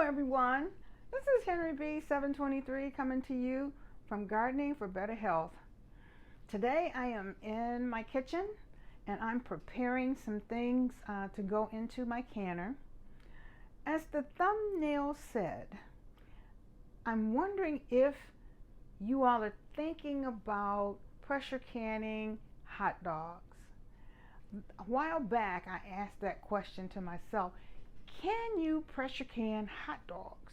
everyone. This is Henry B. 723 coming to you from Gardening for Better Health. Today I am in my kitchen and I'm preparing some things to go into my canner. As the thumbnail said, I'm wondering if you all are thinking about pressure canning hot dogs. A while back I asked that question to myself. Can you pressure can hot dogs?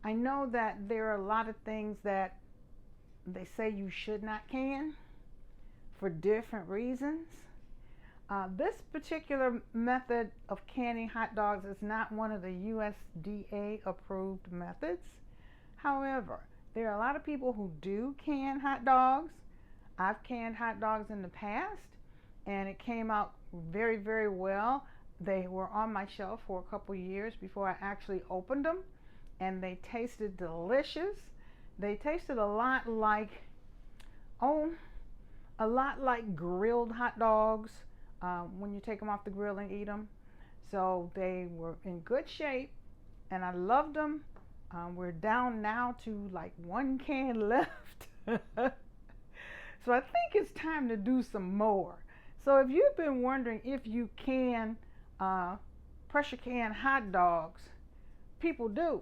I know that there are a lot of things that they say you should not can for different reasons. This particular method of canning hot dogs is not one of the USDA approved methods. However, there are a lot of people who do can hot dogs. I've canned hot dogs in the past and it came out very, very well. They were on my shelf for a couple years before I actually opened them, and they tasted delicious. They tasted a lot like grilled hot dogs when you take them off the grill and eat them. So they were in good shape and I loved them. We're down now to like one can left. So I think it's time to do some more. So if you've been wondering if you can pressure can hot dogs, people do,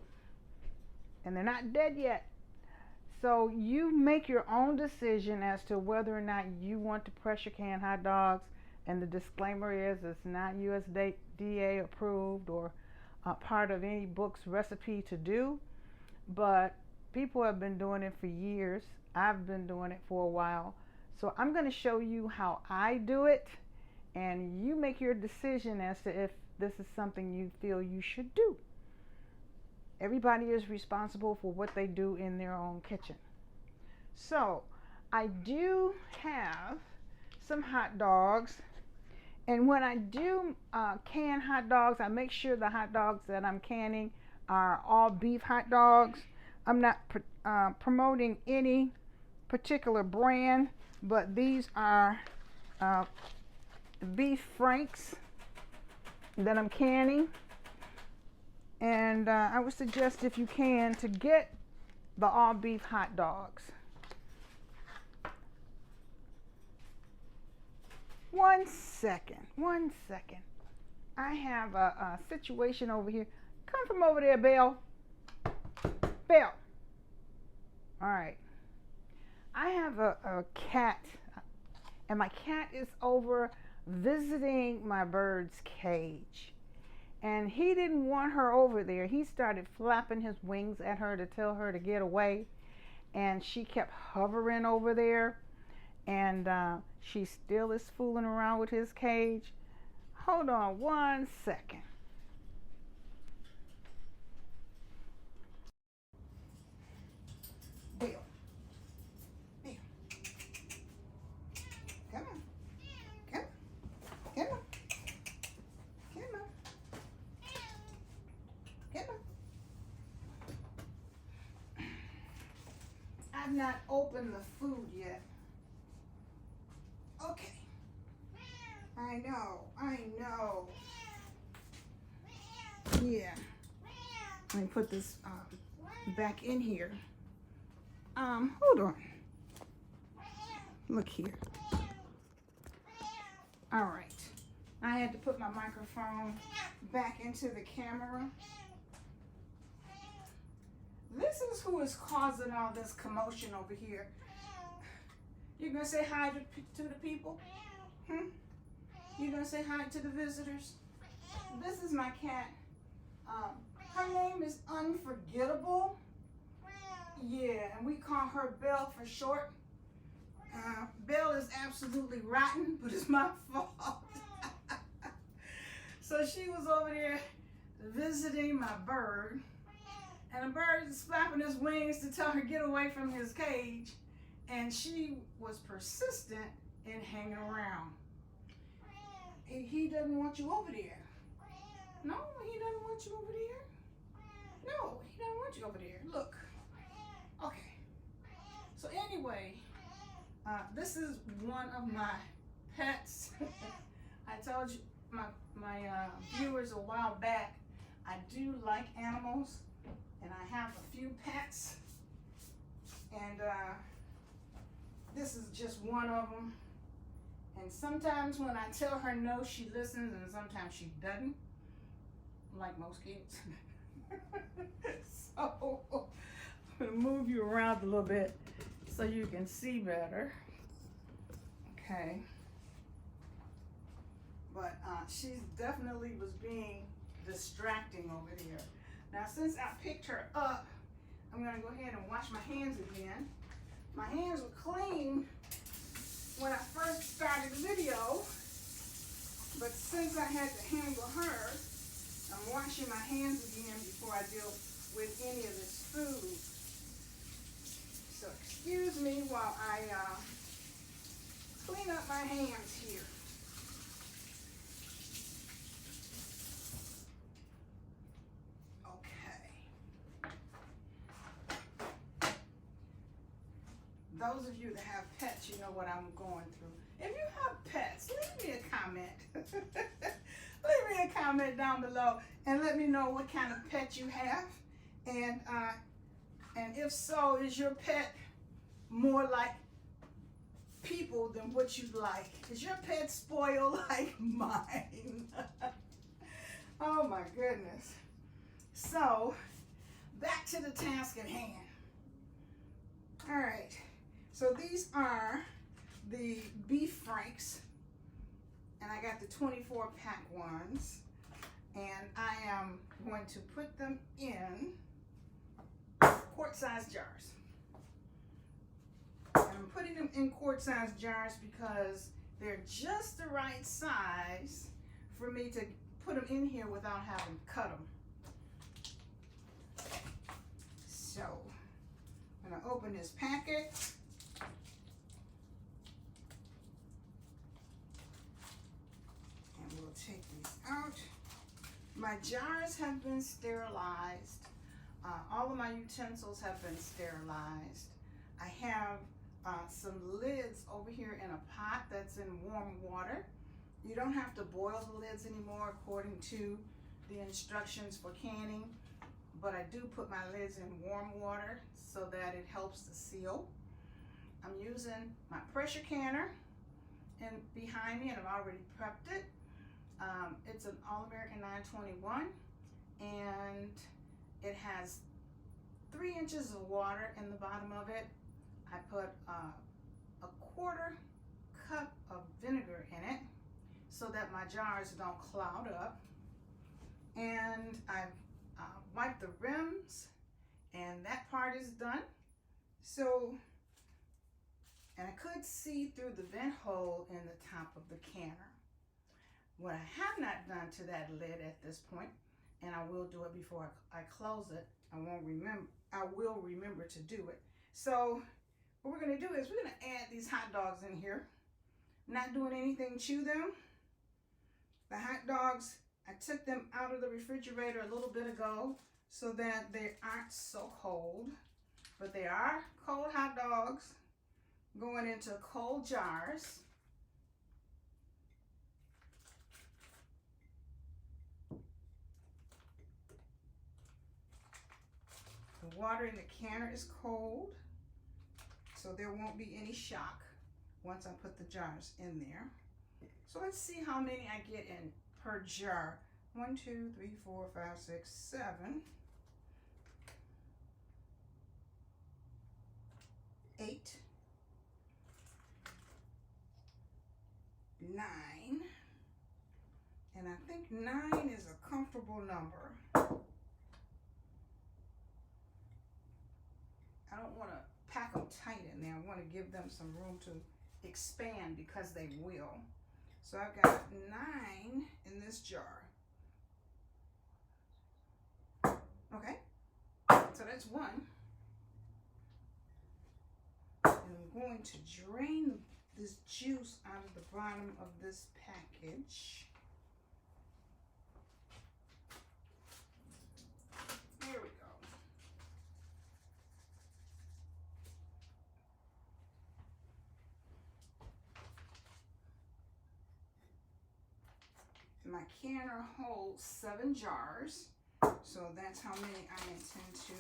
and they're not dead yet. So you make your own decision as to whether or not you want to pressure can hot dogs, and the disclaimer is it's not USDA approved or part of any book's recipe to do, but people have been doing it for years. I've been doing it for a while. So I'm going to show you how I do it, and you make your decision as to if this is something you feel you should do. Everybody is responsible for what they do in their own kitchen. So I do have some hot dogs, and when I do can hot dogs, I make sure the hot dogs that I'm canning are all beef hot dogs. I'm not promoting any particular brand, but these are beef franks that I'm canning, and I would suggest, if you can, to get the all beef hot dogs. One second. I have a situation over here. Come from over there, Belle. Belle. All right. I have a cat, and my cat is over visiting my bird's cage, and he didn't want her over there. He started flapping his wings at her to tell her to get away, and she kept hovering over there, and she still is fooling around with his cage. Hold on one second. Bill. I've not opened the food yet. Okay. I know. Yeah. Let me put this back in here. Hold on. Look here. All right. I had to put my microphone back into the camera. This is who is causing all this commotion over here. You gonna say hi to the people? You gonna say hi to the visitors? This is my cat. Her name is Unforgettable. Yeah, and we call her Belle for short. Belle is absolutely rotten, but it's my fault. So she was over there visiting my bird, and the bird is flapping his wings to tell her get away from his cage, and she was persistent in hanging around. He doesn't want you over there. No, he doesn't want you over there. No, he doesn't want you over there. Look. Okay. So anyway, this is one of my pets. I told you my viewers a while back I do like animals, and I have a few pets, and this is just one of them. And sometimes when I tell her no, she listens, and sometimes she doesn't, like most kids. So I'm gonna move you around a little bit so you can see better. Okay. But she definitely was being distracting over there. Now, since I picked her up, I'm gonna go ahead and wash my hands again. My hands were clean when I first started the video, but since I had to handle her, I'm washing my hands again before I deal with any of this food. So excuse me while I clean up my hands here. Those of you that have pets, you know what I'm going through. If you have pets, leave me a comment. Leave me a comment down below and let me know what kind of pet you have. And if so, is your pet more like people than what you like? Is your pet spoiled like mine? Oh my goodness. So, back to the task at hand. All right. So these are the beef franks, and I got the 24 pack ones, and I am going to put them in quart-sized jars. And I'm putting them in quart-sized jars because they're just the right size for me to put them in here without having to cut them. So I'm going to open this packet. Take these out. My jars have been sterilized. All of my utensils have been sterilized. I have some lids over here in a pot that's in warm water. You don't have to boil the lids anymore according to the instructions for canning, but I do put my lids in warm water so that it helps to seal. I'm using my pressure canner and behind me, and I've already prepped it. It's an All-American 921, and it has 3 inches of water in the bottom of it. I put a 1/4 cup of vinegar in it so that my jars don't cloud up. And I've wiped the rims, and that part is done. So, and I could see through the vent hole in the top of the canner. What I have not done to that lid at this point, and I will do it before I close it. I will remember to do it. So what we're gonna do is we're gonna add these hot dogs in here. Not doing anything to them. The hot dogs, I took them out of the refrigerator a little bit ago so that they aren't so cold. But they are cold hot dogs going into cold jars. The water in the canner is cold, so there won't be any shock once I put the jars in there. So let's see how many I get in per jar. 1, 2, 3, 4, 5, 6, 7, 8, 9, and I think 9 is a comfortable number. I don't want to pack them tight in there. I want to give them some room to expand because they will. So I've got 9 in this jar. Okay, so that's 1. And I'm going to drain this juice out of the bottom of this package. There we go. My canner holds 7 jars. So that's how many I intend to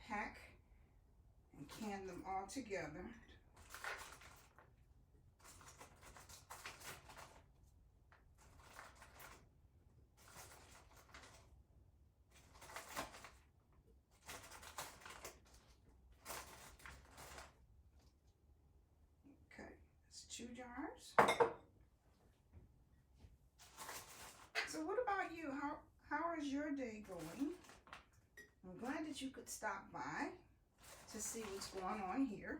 pack and can them all together. Okay, that's 2 jars. So what about you? How is your day going? I'm glad that you could stop by to see what's going on here.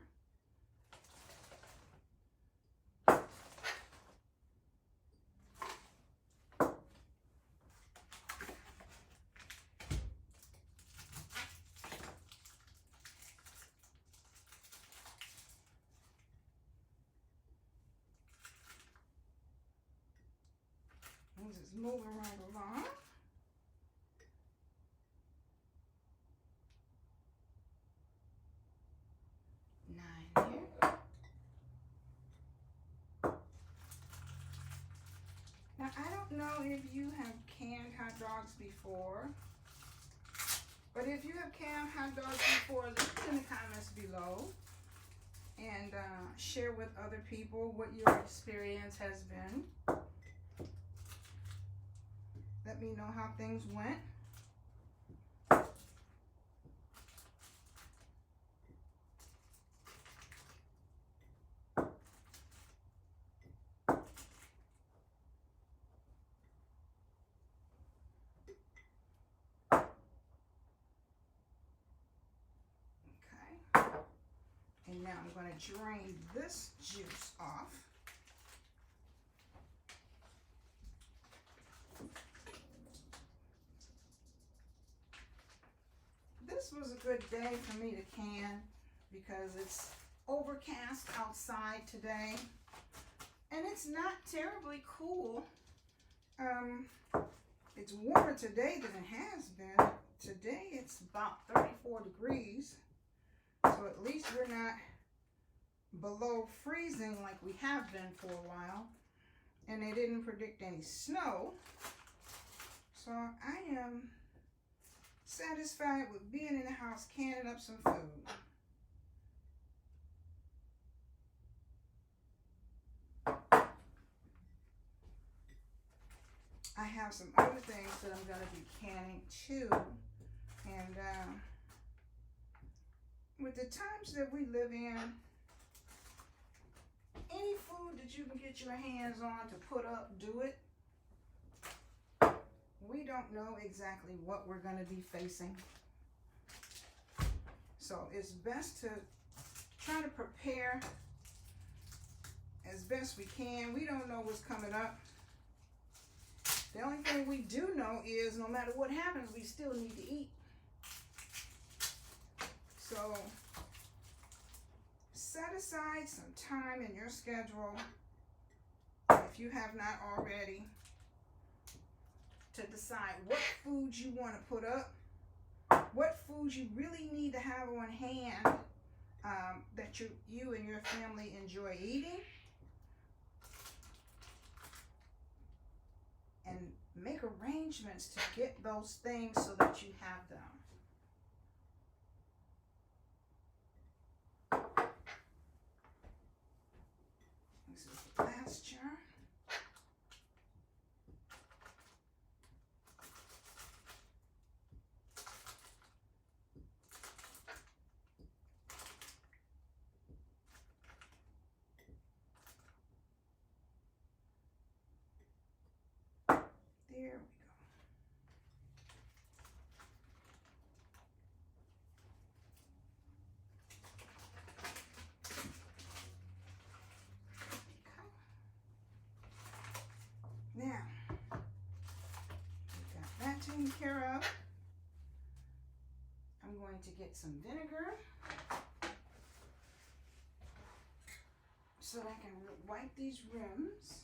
I'm just moving right along. Here. Now, I don't know if you have canned hot dogs before, but if you have canned hot dogs before, leave it in the comments below and share with other people what your experience has been. Let me know how things went. And now I'm going to drain this juice off. This was a good day for me to can because it's overcast outside today and it's not terribly cool. It's warmer today than it has been. Today it's about 34 degrees. So at least we're not below freezing like we have been for a while. And they didn't predict any snow. So I am satisfied with being in the house canning up some food. I have some other things that I'm going to be canning too. And with the times that we live in, any food that you can get your hands on to put up, do it. We don't know exactly what we're going to be facing. So it's best to try to prepare as best we can. We don't know what's coming up. The only thing we do know is no matter what happens, we still need to eat. So set aside some time in your schedule, if you have not already, to decide what foods you want to put up, what foods you really need to have on hand that you and your family enjoy eating, and make arrangements to get those things so that you have them. This is the last jar. There we go. Now, we've got that taken care of. I'm going to get some vinegar so that I can wipe these rims.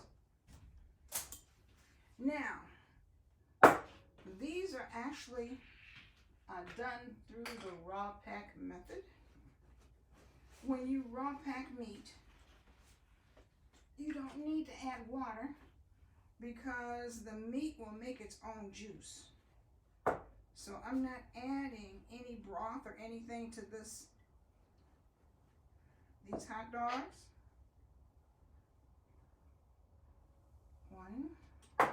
Now, these are actually done through the raw pack method. When you raw pack meat, you don't need to add water because the meat will make its own juice. So I'm not adding any broth or anything to these hot dogs. 1, 2,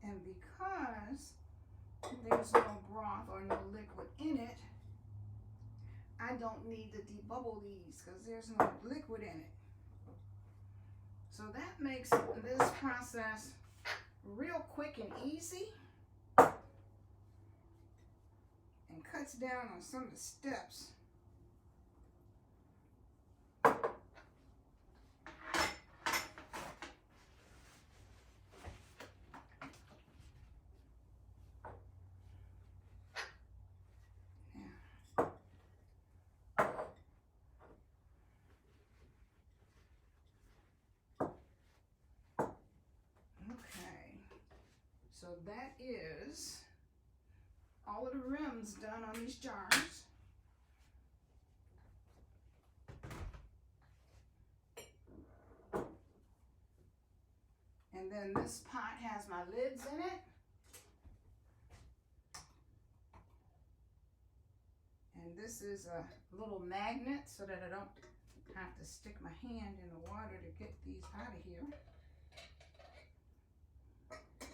and because there's no broth or no liquid in it, I don't need to debubble these because there's no liquid in it. So that makes this process real quick and easy and cuts down on some of the steps. So that is all of the rims done on these jars. And then this pot has my lids in it. And this is a little magnet so that I don't have to stick my hand in the water to get these out of here.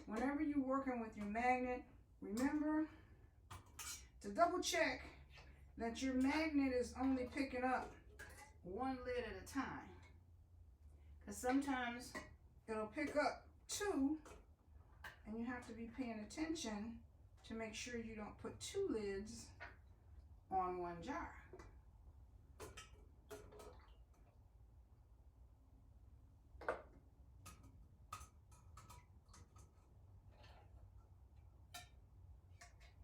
Whenever you're working with your magnet, remember to double check that your magnet is only picking up one lid at a time. Because sometimes it'll pick up 2 and you have to be paying attention to make sure you don't put 2 lids on one jar.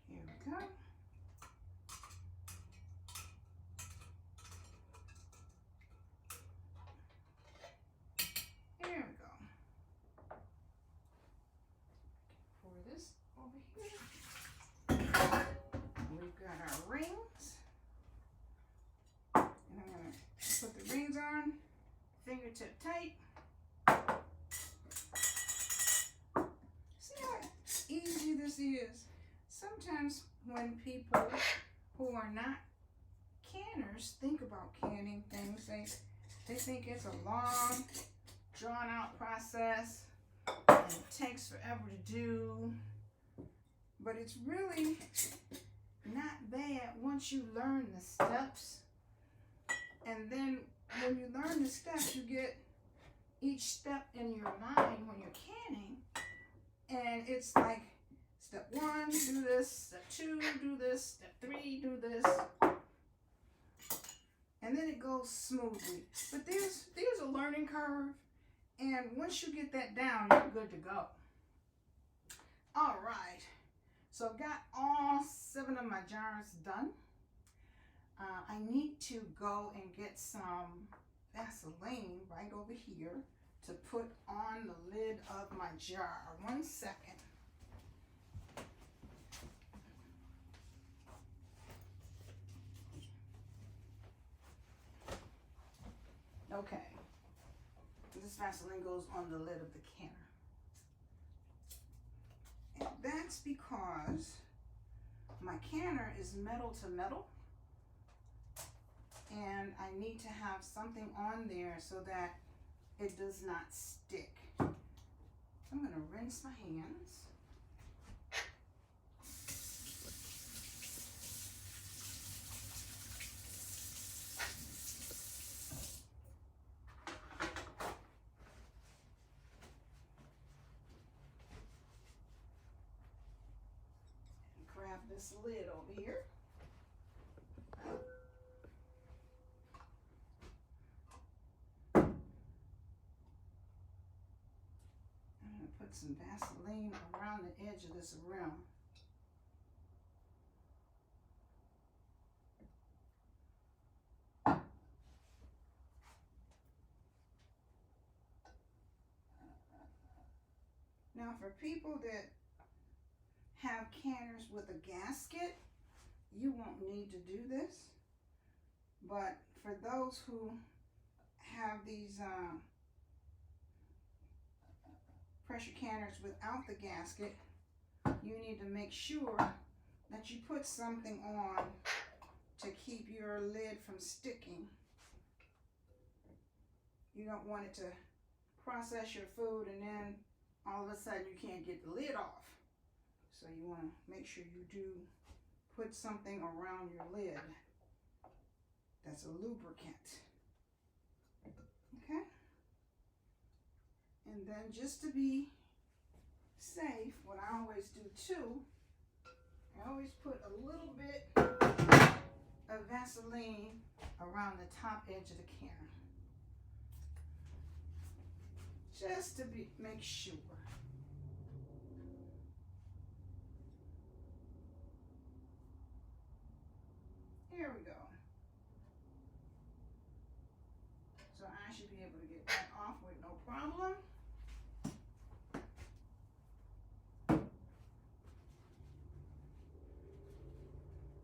Here we go. Here we go. Pour this over here. We've got our rings. And I'm going to put the rings on, fingertip tight. See how easy this is? Sometimes when people who are not canners think about canning things, they think it's a long, drawn out process and it takes forever to do. But it's really not bad once you learn the steps. And then when you learn the steps, you get each step in your mind when you're canning. And it's like, step 1, do this. Step 2, do this. Step 3, do this. And then it goes smoothly. But there's a learning curve. And once you get that down, you're good to go. All right. So I've got all 7 of my jars done. I need to go and get some Vaseline right over here to put on the lid of my jar. 1 second. Okay. This Vaseline goes on the lid of the canner. And that's because my canner is metal to metal. And I need to have something on there so that it does not stick. So I'm going to rinse my hands. And grab this lid over here. Put some Vaseline around the edge of this rim. Now for people that have canners with a gasket, you won't need to do this. But for those who have these pressure canners without the gasket, you need to make sure that you put something on to keep your lid from sticking. You don't want it to process your food and then all of a sudden you can't get the lid off. So you want to make sure you do put something around your lid that's a lubricant. Okay? And then just to be safe, what I always do too, I always put a little bit of Vaseline around the top edge of the canner. Just to make sure. Here we go. So I should be able to get that off with no problem.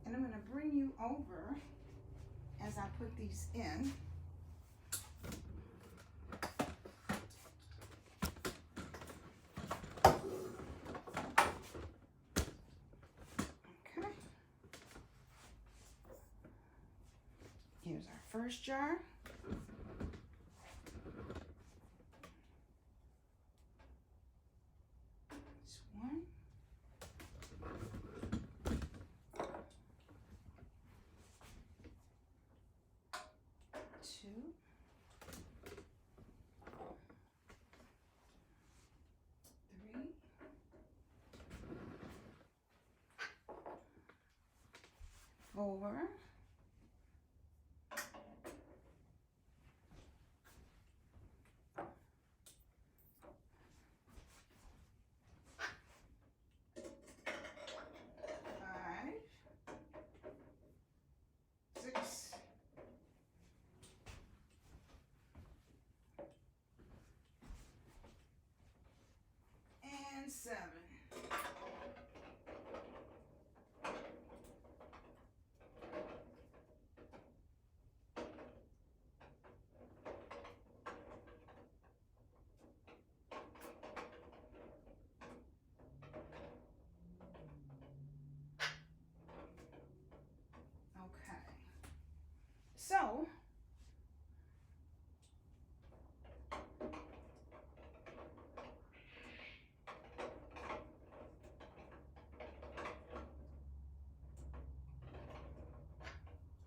And I'm going to bring you over as I put these in. Okay. Here's our first jar. This one. Two. Three. 4. 5. 6. And 7. Okay. So,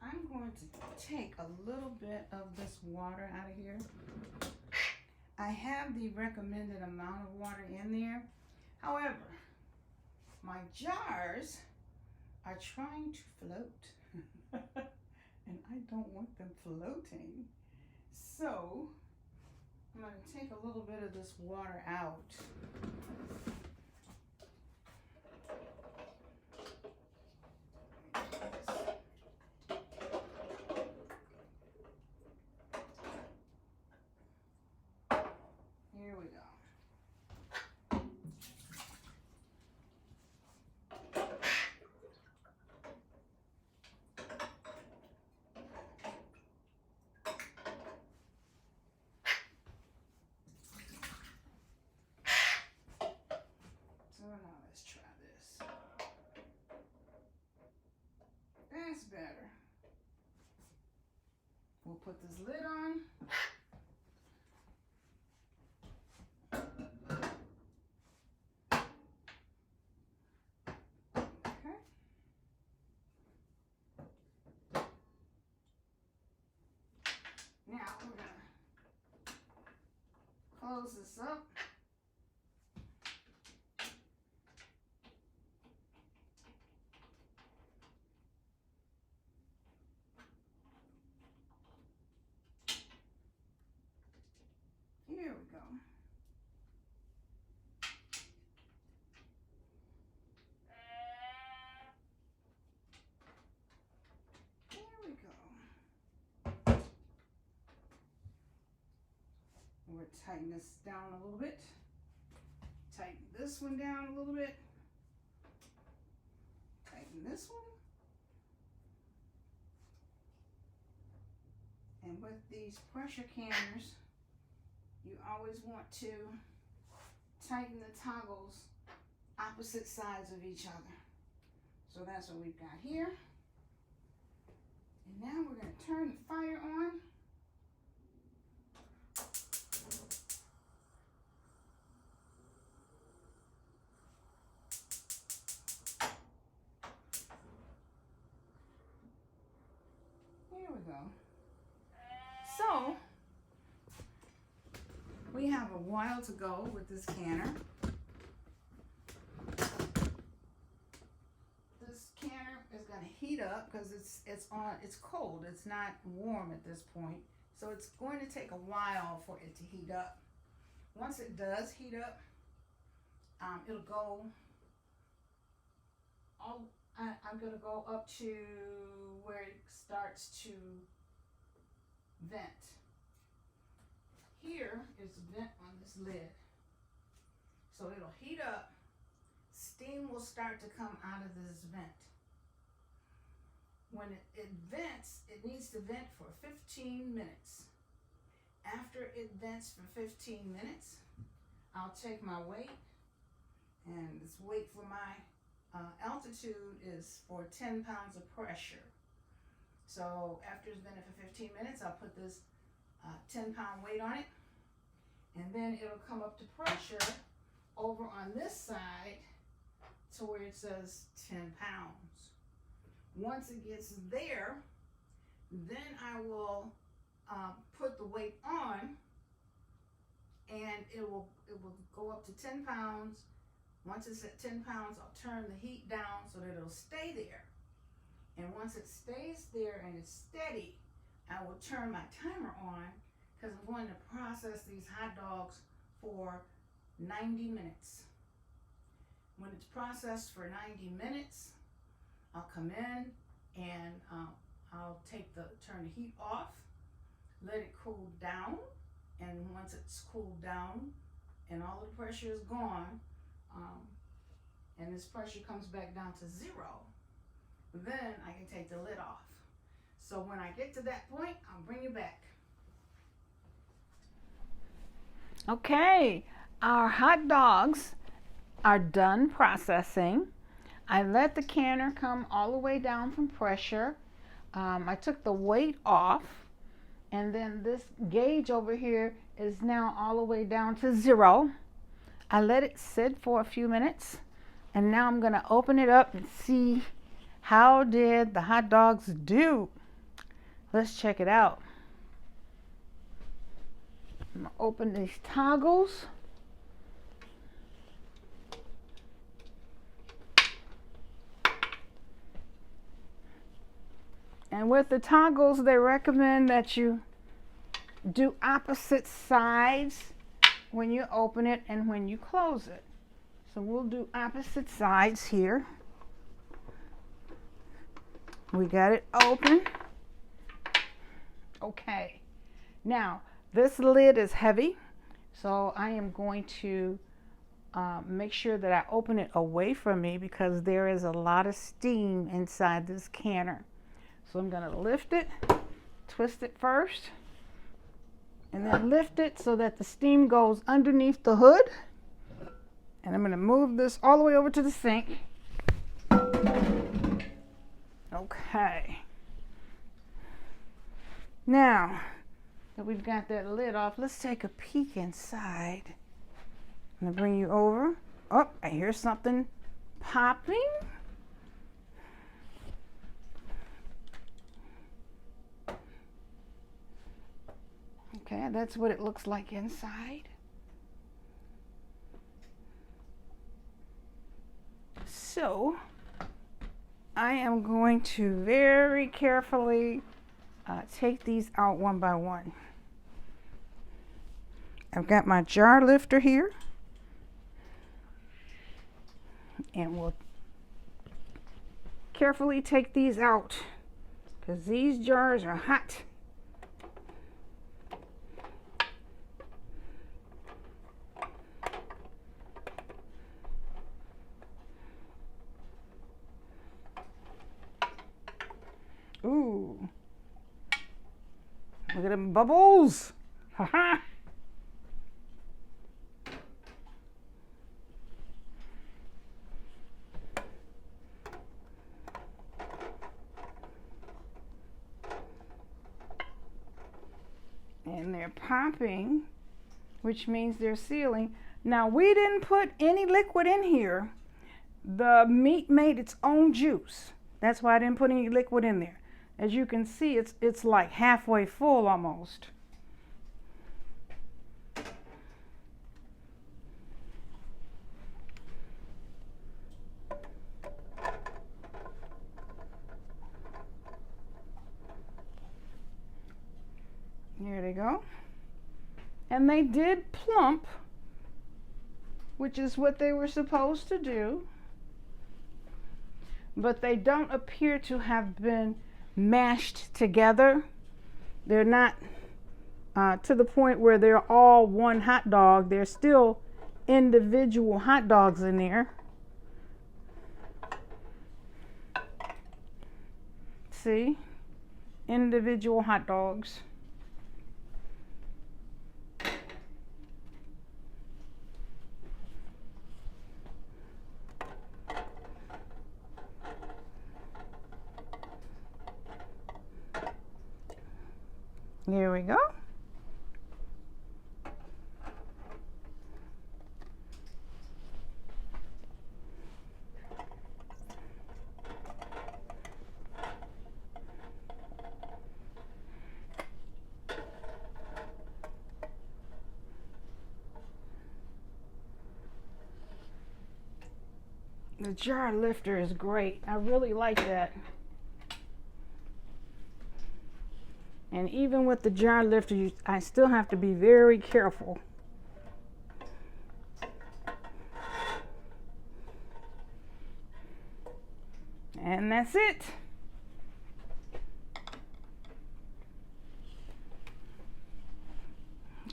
I'm going to take a little bit of this water out of here. I have the recommended amount of water in there. However, my jars are trying to float. And I don't want them floating. So, I'm going to take a little bit of this water out. Here we go. So now let's try this. That's better. We'll put this lid on. Okay. Now we're gonna close this up. Here we go. There we go. We'll tighten this down a little bit. Tighten this one down a little bit. Tighten this one. And with these pressure canners, you always want to tighten the toggles opposite sides of each other. So that's what we've got here. And now we're going to turn the fire on. Here we go. So, we have a while to go with this canner. This canner is going to heat up because it's cold. It's not warm at this point. So it's going to take a while for it to heat up. Once it does heat up, it'll go all, I'm going to go up to where it starts to vent. Here is a vent on this lid. So it'll heat up. Steam will start to come out of this vent. When it vents, it needs to vent for 15 minutes. After it vents for 15 minutes, I'll take my weight, and this weight for my altitude is for 10 pounds of pressure. So after it's vented for 15 minutes, I'll put this 10-pound weight on it, and then it'll come up to pressure over on this side to where it says 10 pounds. Once it gets there, then I will put the weight on, and it will go up to 10 pounds. Once it's at 10 pounds, I'll turn the heat down so that it'll stay there. And once it stays there and it's steady, I will turn my timer on because I'm going to process these hot dogs for 90 minutes. When it's processed for 90 minutes, I'll come in and I'll turn the heat off, let it cool down, and once it's cooled down and all the pressure is gone, and this pressure comes back down to 0, then I can take the lid off. So when I get to that point, I'll bring you back. Okay, our hot dogs are done processing. I let the canner come all the way down from pressure. I took the weight off, and then this gauge over here is now all the way down to 0. I let it sit for a few minutes, and now I'm going to open it up and see how did the hot dogs do. Let's check it out. I'm going to open these toggles. And with the toggles, they recommend that you do opposite sides when you open it and when you close it. So we'll do opposite sides here. We got it open. Okay. Now, this lid is heavy, so I am going to make sure that I open it away from me because there is a lot of steam inside this canner. So I'm going to lift it, twist it first, and then lift it so that the steam goes underneath the hood. And I'm going to move this all the way over to the sink. Okay. Now that we've got that lid off, let's take a peek inside. I'm going to bring you over. Oh, I hear something popping. Okay, that's what it looks like inside. So, I am going to very carefully take these out one by one. I've got my jar lifter here, and we'll carefully take these out because these jars are hot. Look at them bubbles. Ha ha. And they're popping, which means they're sealing. Now, we didn't put any liquid in here. The meat made its own juice. That's why I didn't put any liquid in there. As you can see, it's like halfway full almost. There they go. And they did plump, which is what they were supposed to do. But they don't appear to have been mashed together. They're not to the point where they're all one hot dog. They're still individual hot dogs in there. See? Individual hot dogs. Here we go. The jar lifter is great. I really like that. And even with the jar lifter, I still have to be very careful. And that's it.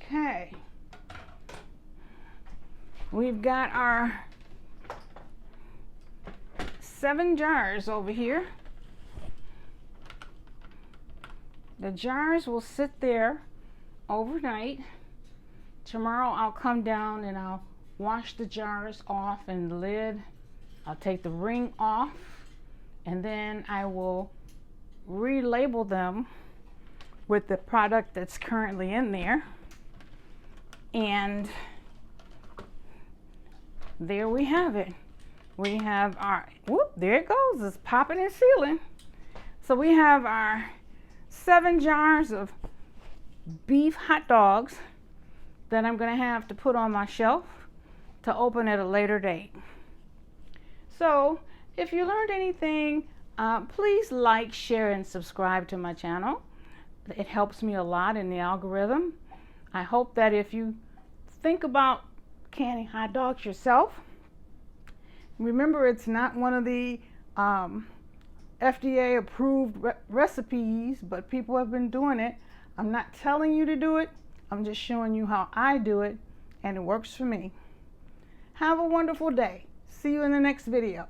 Okay. We've got our 7 jars over here. The jars will sit there overnight. Tomorrow I'll come down and I'll wash the jars off and the lid. I'll take the ring off, and then I will relabel them with the product that's currently in there. And there we have it. We have our, whoop, there it goes. It's popping and sealing. So we have our 7 jars of beef hot dogs that I'm going to have to put on my shelf to open at a later date. So if you learned anything, please like, share, and subscribe to my channel. It helps me a lot in the algorithm. I hope that if you think about canning hot dogs yourself, remember it's not one of the FDA approved recipes, but people have been doing it. I'm not telling you to do it. I'm just showing you how I do it, and it works for me. Have a wonderful day. See you in the next video.